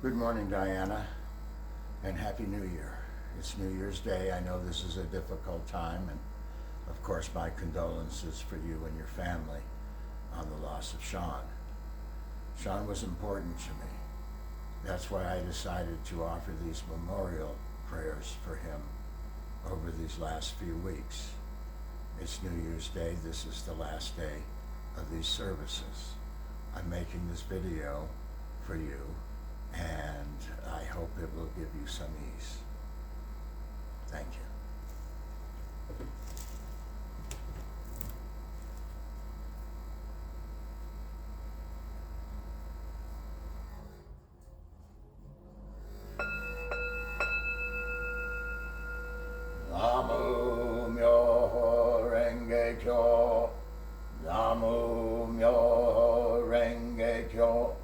Good morning, Diana, and Happy New Year. It's New Year's Day. I know this is a difficult time, and of course, my condolences for you and your family on the loss of Shawn. Shawn was important to me. That's why I decided to offer these memorial prayers for him over these last few weeks. It's New Year's Day. This is the last day of these services. I'm making this video for you, and I hope it will give you some ease. Thank you. Namu Myoho Renge Kyo. Namu Myoho Renge Kyo.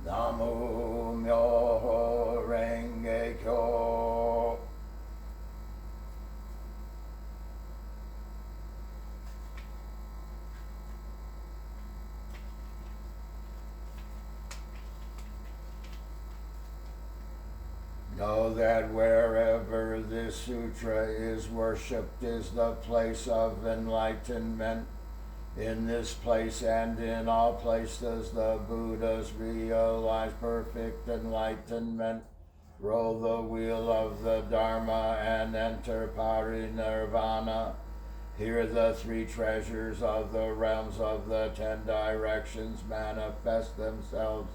Namu Myoho Renge Kyo. Know that wherever this sutra is worshipped is the place of enlightenment. In this place and in all places the Buddhas realize perfect enlightenment. Roll the wheel of the Dharma and enter parinirvana. Here the three treasures of the realms of the 10 directions manifest themselves.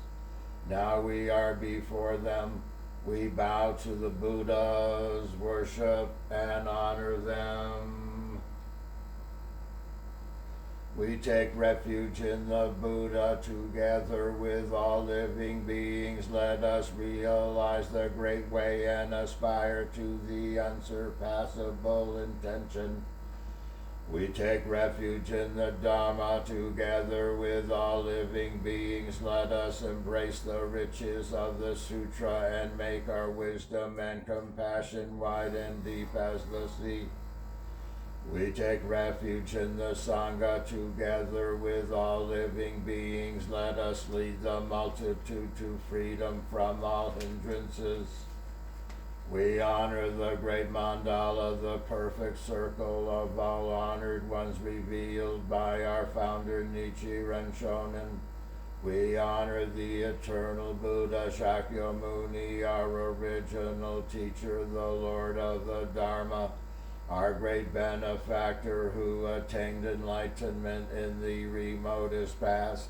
Now we are before them. We bow to the Buddhas, worship and honor them. We take refuge in the Buddha together with all living beings. Let us realize the great way and aspire to the unsurpassable intention. We take refuge in the Dharma together with all living beings. Let us embrace the riches of the sutra and make our wisdom and compassion wide and deep as the sea. We take refuge in the Sangha together with all living beings. Let us lead the multitude to freedom from all hindrances. We honor the great mandala, the perfect circle of all honored ones revealed by our founder Nichiren Shonin. We honor the eternal Buddha Shakyamuni, our original teacher, the Lord of the Dharma, our great benefactor who attained enlightenment in the remotest past.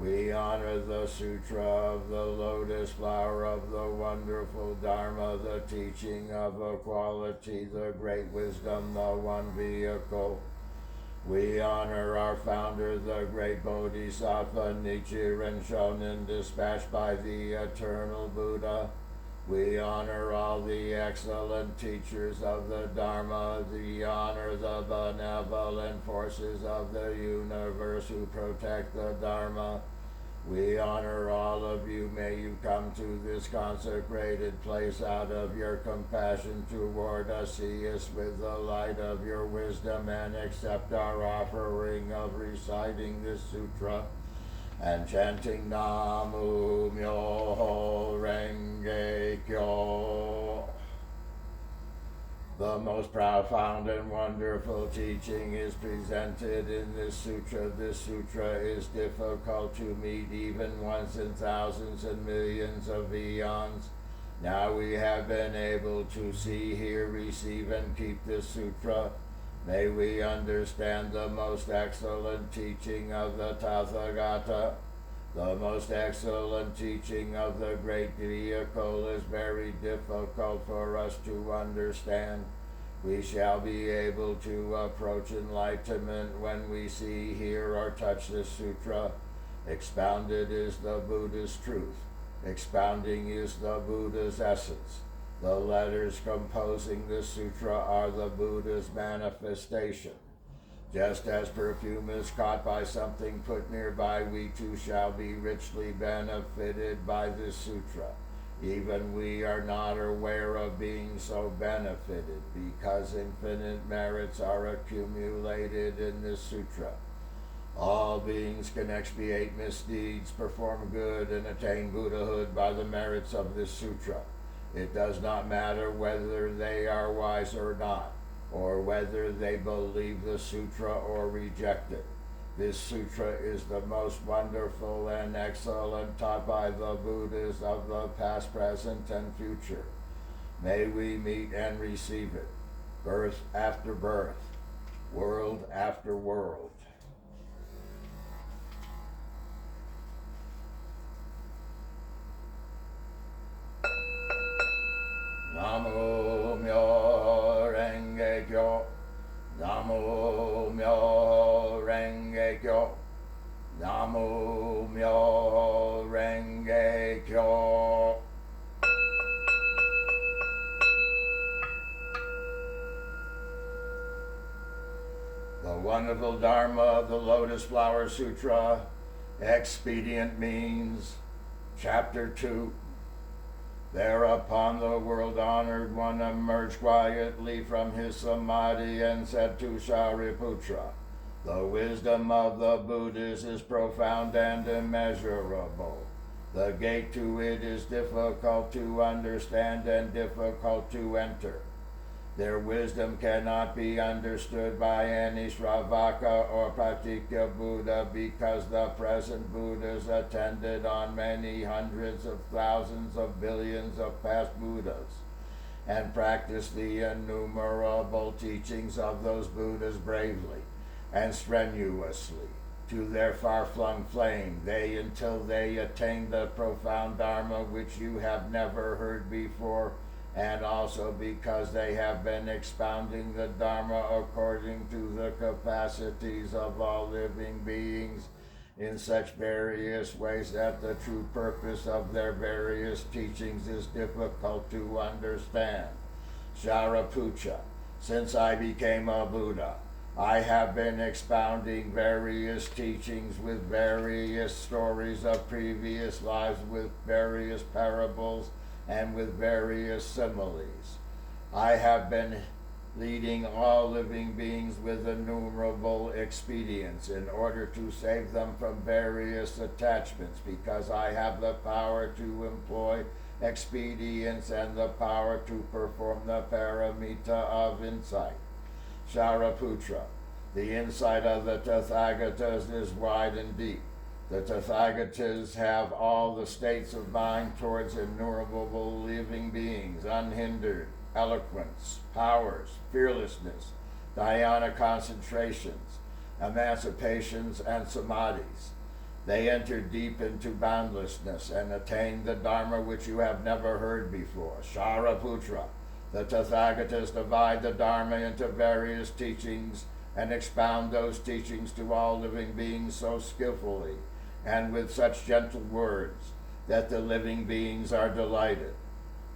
We honor the Sutra of the Lotus Flower of the wonderful Dharma, the teaching of equality, the great wisdom, the one vehicle. We honor our founder, the great Bodhisattva Nichiren Shonin, dispatched by the eternal Buddha. We honor all the excellent teachers of the Dharma. We honor the benevolent forces of the universe who protect the Dharma. We honor all of you. May you come to this consecrated place out of your compassion toward us. See us with the light of your wisdom and accept our offering of reciting this sutra and chanting Namu Myoho Renge Kyo. The most profound and wonderful teaching is presented in this sutra. This sutra is difficult to meet even once in thousands and millions of eons. Now we have been able to see, hear, receive, and keep this sutra. May we understand the most excellent teaching of the Tathagata. The most excellent teaching of the great vehicle is very difficult for us to understand. We shall be able to approach enlightenment when we see, hear, or touch this sutra. Expounded is the Buddha's truth. Expounding is the Buddha's essence. The letters composing this sutra are the Buddha's manifestation. Just as perfume is caught by something put nearby, we too shall be richly benefited by this sutra. Even we are not aware of being so benefited, because infinite merits are accumulated in this sutra. All beings can expiate misdeeds, perform good, and attain Buddhahood by the merits of this sutra. It does not matter whether they are wise or not, or whether they believe the sutra or reject it. This sutra is the most wonderful and excellent taught by the Buddhas of the past, present, and future. May we meet and receive it, birth after birth, world after world. Namo Myo Renge Kyo, Namo Myo Renge Kyo, Namo Myo Renge Kyo. The wonderful Dharma of the Lotus Flower Sutra, Expedient Means, Chapter 2. Thereupon the world-honored one emerged quietly from his samadhi and said to Shariputra, "The wisdom of the Buddhas is profound and immeasurable. The gate to it is difficult to understand and difficult to enter. Their wisdom cannot be understood by any Shravaka or Pratikya Buddha, because the present Buddhas attended on many hundreds of thousands of billions of past Buddhas, and practiced the innumerable teachings of those Buddhas bravely and strenuously. To their far-flung flame, until they attained the profound Dharma which you have never heard before, and also because they have been expounding the Dharma according to the capacities of all living beings in such various ways that the true purpose of their various teachings is difficult to understand. Shariputra, since I became a Buddha, I have been expounding various teachings with various stories of previous lives, with various parables, and with various similes. I have been leading all living beings with innumerable expedients in order to save them from various attachments, because I have the power to employ expedients and the power to perform the paramita of insight. Shariputra, the insight of the Tathagatas is wide and deep. The Tathagatas have all the states of mind towards innumerable living beings, unhindered, eloquence, powers, fearlessness, dhyana concentrations, emancipations, and samadhis. They enter deep into boundlessness and attain the Dharma which you have never heard before. Shariputra, the Tathagatas divide the Dharma into various teachings and expound those teachings to all living beings so skillfully and with such gentle words that the living beings are delighted.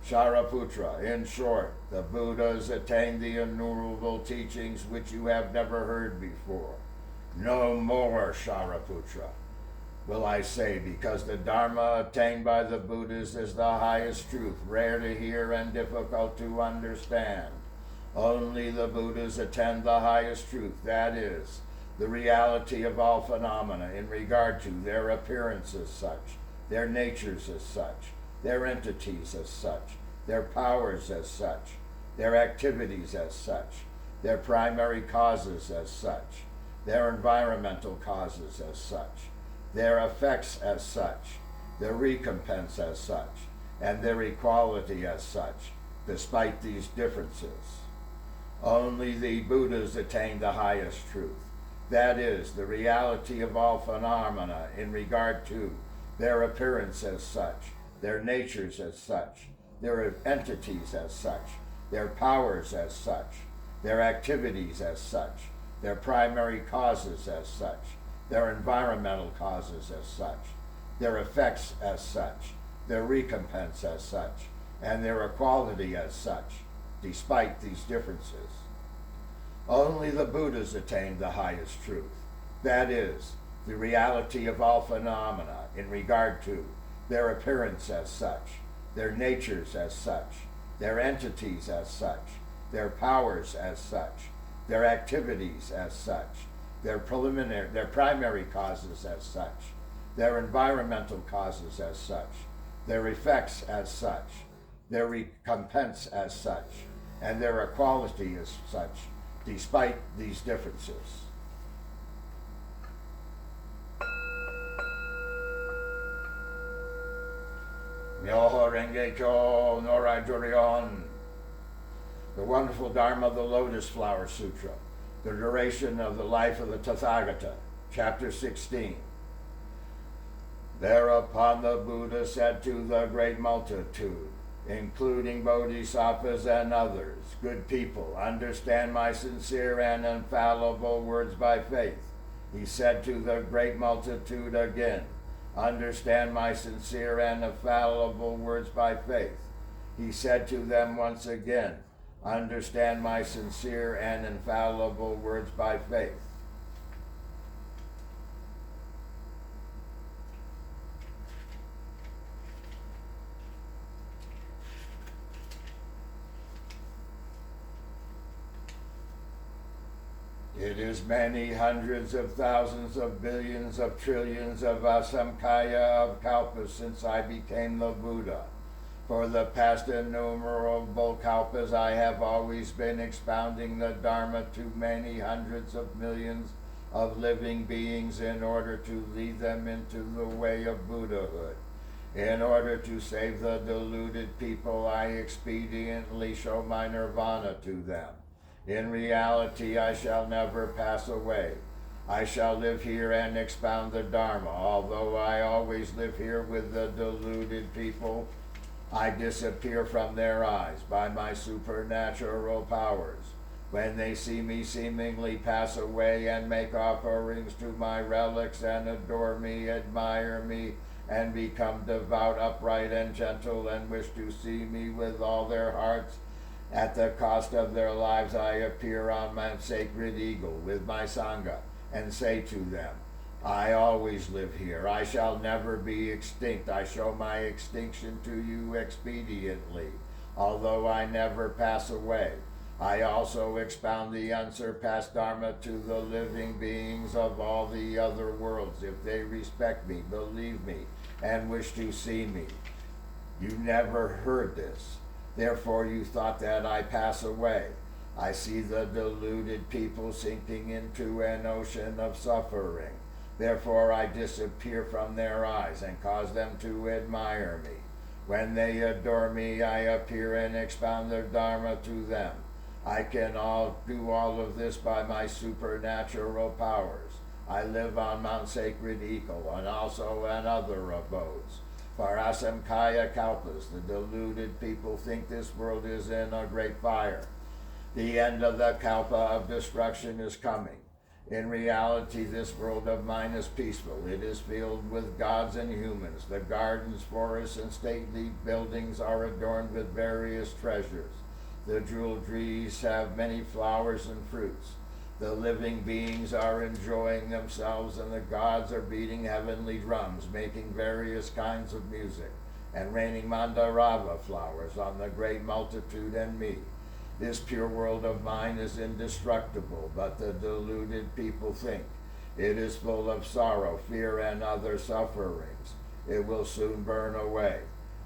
Shariputra, in short, the Buddhas attain the innumerable teachings which you have never heard before. No more, Shariputra, will I say, because the Dharma attained by the Buddhas is the highest truth, rare to hear and difficult to understand. Only the Buddhas attain the highest truth, that is, the reality of all phenomena in regard to their appearance as such, their natures as such, their entities as such, their powers as such, their activities as such, their primary causes as such, their environmental causes as such, their effects as such, their recompense as such, and their equality as such, despite these differences. Only the Buddhas attain the highest truth, that is, the reality of all phenomena in regard to their appearance as such, their natures as such, their entities as such, their powers as such, their activities as such, their primary causes as such, their environmental causes as such, their effects as such, their recompense as such, and their equality as such, despite these differences. Only the Buddhas attained the highest truth, that is, the reality of all phenomena in regard to their appearance as such, their natures as such, their entities as such, their powers as such, their activities as such, their primary causes as such, their environmental causes as such, their effects as such, their recompense as such, and their equality as such, despite these differences. Myoho Renge Kyo Norai Jurion, the wonderful Dharma of the Lotus Flower Sutra, the duration of the life of the Tathagata, chapter 16. Thereupon the Buddha said to the great multitude, including bodhisattvas and others, good people, understand my sincere and infallible words by faith. He said to the great multitude again, understand my sincere and infallible words by faith. He said to them once again, understand my sincere and infallible words by faith. It is many hundreds of thousands of billions of trillions of asamkhaya of kalpas since I became the Buddha. For the past innumerable kalpas I have always been expounding the Dharma to many hundreds of millions of living beings in order to lead them into the way of Buddhahood. In order to save the deluded people, I expediently show my nirvana to them. In reality, I shall never pass away. I shall live here and expound the Dharma. Although I always live here with the deluded people, I disappear from their eyes by my supernatural powers. When they see me seemingly pass away and make offerings to my relics and adore me, admire me, and become devout, upright, and gentle, and wish to see me with all their hearts, at the cost of their lives I appear on Mount Sacred Eagle with my Sangha and say to them, I always live here. I shall never be extinct. I show my extinction to you expediently, although I never pass away. I also expound the unsurpassed Dharma to the living beings of all the other worlds if they respect me, believe me, and wish to see me. You never heard this. Therefore you thought that I pass away. I see the deluded people sinking into an ocean of suffering. Therefore I disappear from their eyes and cause them to admire me. When they adore me, I appear and expound the Dharma to them. I can do all of this by my supernatural powers. I live on Mount Sacred Eagle and also in other abodes. For asamkhaya kalpas, the deluded people think this world is in a great fire. The end of the kalpa of destruction is coming. In reality, this world of mine is peaceful. It is filled with gods and humans. The gardens, forests, and stately buildings are adorned with various treasures. The jewel trees have many flowers and fruits. The living beings are enjoying themselves, and the gods are beating heavenly drums, making various kinds of music, and raining mandarava flowers on the great multitude and me. This pure world of mine is indestructible, but the deluded people think it is full of sorrow, fear, and other sufferings. It will soon burn away.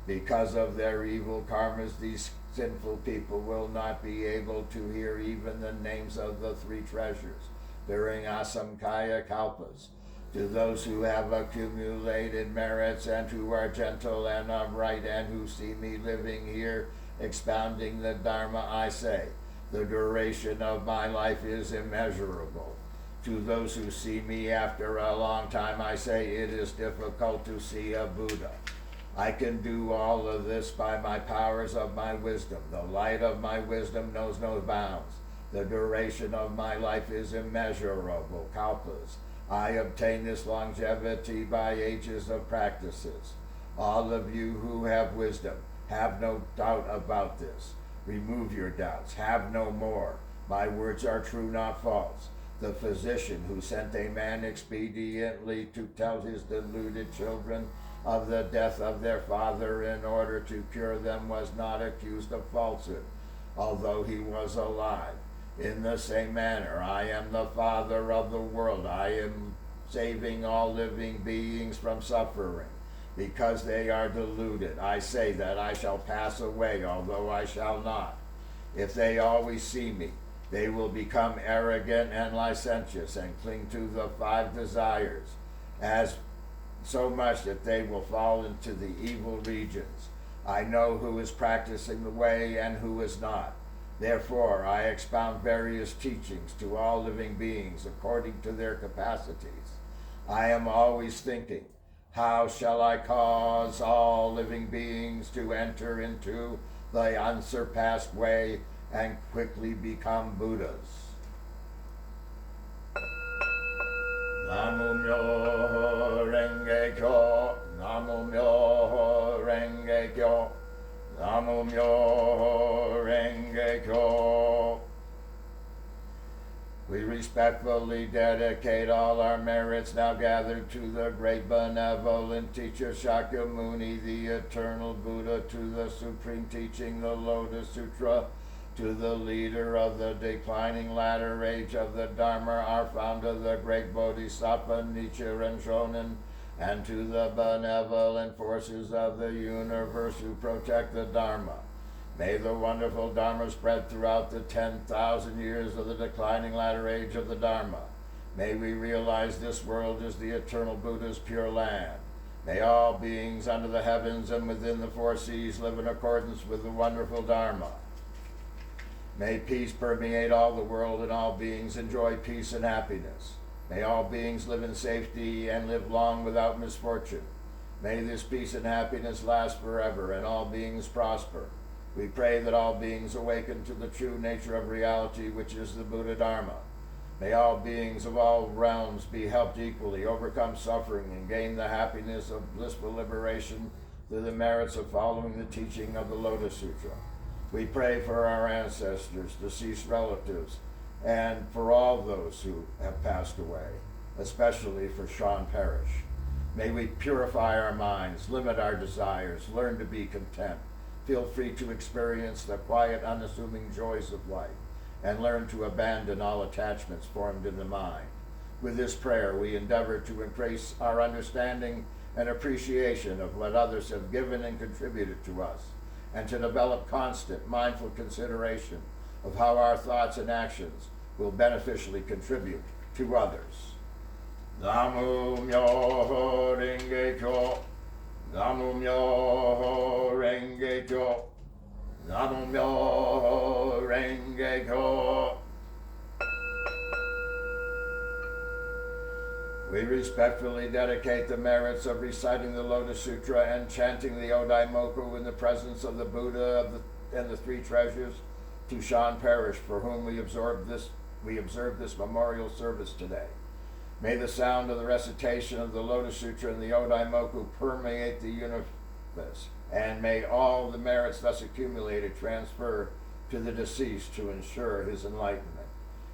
Because of their evil karmas, these sinful people will not be able to hear even the names of the three treasures during asamkhaya kalpas. To those who have accumulated merits and who are gentle and upright and who see me living here expounding the Dharma, I say, the duration of my life is immeasurable. To those who see me after a long time, I say it is difficult to see a Buddha. I can do all of this by my powers of my wisdom. The light of my wisdom knows no bounds. The duration of my life is immeasurable, kalpas. I obtain this longevity by ages of practices. All of you who have wisdom, have no doubt about this. Remove your doubts, have no more. My words are true, not false. The physician who sent a man expediently to tell his deluded children of the death of their father in order to cure them was not accused of falsehood, although he was alive. In the same manner, I am the Father of the world. I am saving all living beings from suffering, because they are deluded. I say that I shall pass away, although I shall not. If they always see me, they will become arrogant and licentious and cling to the 5 desires, as so much that they will fall into the evil regions. I know who is practicing the way and who is not. Therefore, I expound various teachings to all living beings according to their capacities. I am always thinking, how shall I cause all living beings to enter into the unsurpassed way and quickly become Buddhas? Namo Myoho Renge Kyo, Namo Myoho Renge Kyo, Namo Myoho Renge Kyo. We respectfully dedicate all our merits now gathered to the great benevolent teacher Shakyamuni, the eternal Buddha, to the supreme teaching, the Lotus Sutra, to the leader of the declining latter age of the Dharma, our founder, the great Bodhisattva Nichiren Shonin, and to the benevolent forces of the universe who protect the Dharma. May the wonderful Dharma spread throughout the 10,000 years of the declining latter age of the Dharma. May we realize this world is the eternal Buddha's pure land. May all beings under the heavens and within the 4 seas live in accordance with the wonderful Dharma. May peace permeate all the world and all beings enjoy peace and happiness. May all beings live in safety and live long without misfortune. May this peace and happiness last forever and all beings prosper. We pray that all beings awaken to the true nature of reality, which is the Buddha Dharma. May all beings of all realms be helped equally, overcome suffering, and gain the happiness of blissful liberation through the merits of following the teaching of the Lotus Sutra. We pray for our ancestors, deceased relatives, and for all those who have passed away, especially for Shawn Parrish. May we purify our minds, limit our desires, learn to be content, feel free to experience the quiet, unassuming joys of life, and learn to abandon all attachments formed in the mind. With this prayer, we endeavor to increase our understanding and appreciation of what others have given and contributed to us, and to develop constant, mindful consideration of how our thoughts and actions will beneficially contribute to others. Namo Myoho Renge Kyo, Namo Myoho Renge Kyo, Namo Myoho Renge Kyo. We respectfully dedicate the merits of reciting the Lotus Sutra and chanting the Odaimoku in the presence of the Buddha and the 3 treasures to Shawn Parrish, for whom we observe this memorial service today. May the sound of the recitation of the Lotus Sutra and the Odaimoku permeate the universe, and may all the merits thus accumulated transfer to the deceased to ensure his enlightenment.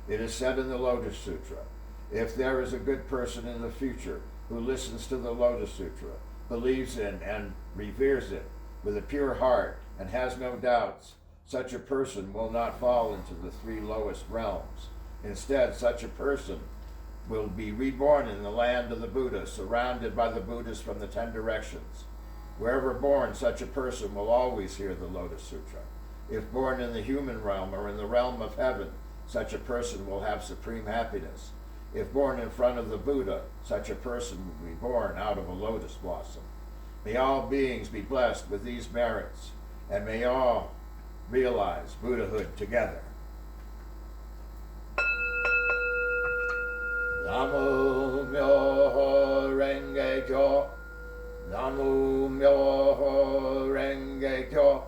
It is said in the Lotus Sutra, if there is a good person in the future who listens to the Lotus Sutra, believes in and reveres it with a pure heart and has no doubts, such a person will not fall into the 3 lowest realms. Instead, such a person will be reborn in the land of the Buddha, surrounded by the Buddhas from the 10 directions. Wherever born, such a person will always hear the Lotus Sutra. If born in the human realm or in the realm of heaven, such a person will have supreme happiness. If born in front of the Buddha, such a person will be born out of a lotus blossom. May all beings be blessed with these merits, and may all realize Buddhahood together. Namo Myoho Renge Kyo, Namo Myoho Renge Kyo,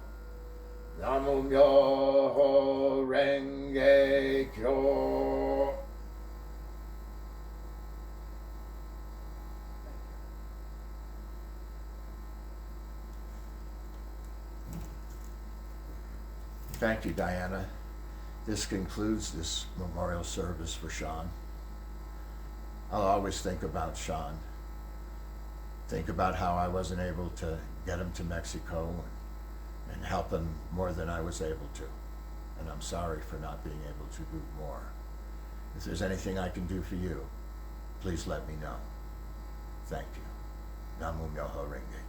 Namo Myoho Renge Kyo. Thank you, Diana. This concludes this memorial service for Shawn. I'll always think about Shawn. Think about how I wasn't able to get him to Mexico and help him more than I was able to. and I'm sorry for not being able to do more. If there's anything I can do for you, please let me know. Thank you. Namu Myoho Renge.